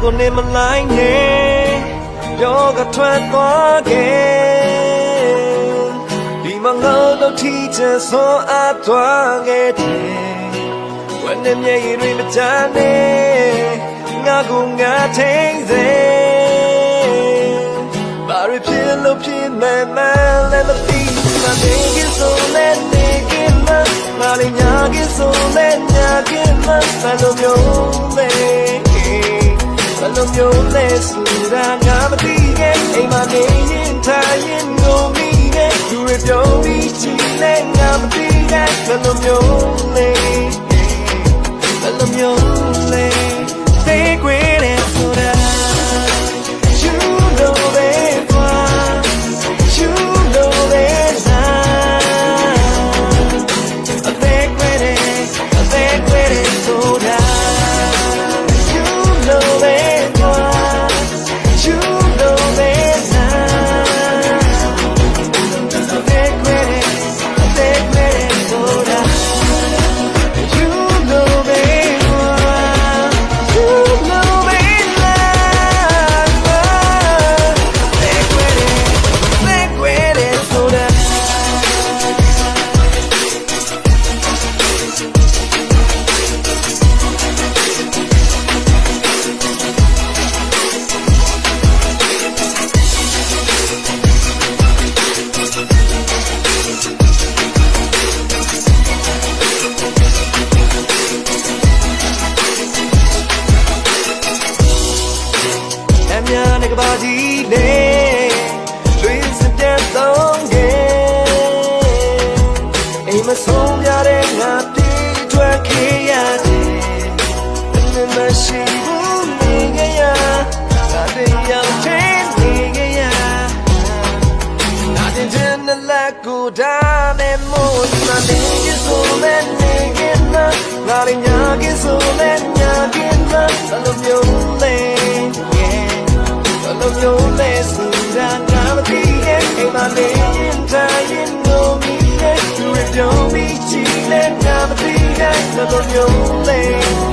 ကိုနေမလိုက်နဲ့ပြောကထွက်သွားခဲ့ဒီမှာငါတို့ထီချင်ဆိုအပ်သွားခဲ့တယ်ဝမ်းနဲ့မျက်ရည်တွေမချမ်းနဲ့ငါကိုငါထိန်စေဘာရဖြစ်လို့ဖြစ်မဲ့မလဲမသိမှနေကဆိုလဲနေကမငါလည်းညာကဆိုလဲညာကမဘယ်လိုမျိုးလဲဘယ်လိုမျိုးလဲဆိုတာငါမသိရဲ့အိမ်မှာနေရင်ထားရင်ငိုမိရဲ့သူတွေပြောပြီးချင်လဲငါမသိရဲ့ဘယ်လိုမျိုးလဲဘယ်လိုမျိုးလဲသိခွေတဲ့ဆိုတာ You know that one You know that one I think with itဆိုတာ You know that one You know that one I think with itဆိုတာ You know that one You know that think with itဆိုတာ အများနဲ့ကဘာကြီးလေလွေးစတဲ့တော့ငယ်အိမ်မဆုံးပြတဲ့ငါပြေးထွက်ခဲ့ရတယ်ဘယ်မရှိဘူးနေခဲ့ရငါတရားချင်းနေခဲ့ရငါတင်တဲ့လက်ကိုဒါနဲ့မို့ဒီမှာနေရဆိုမဲ့နေခဲ့နာငါလည်းညာကဆိုမဲ့ညာကနာဘယ်လိုမျိုးလဲLove your lessons and gravity Hey my name dying no me You don't be cheating gravity Love your lessons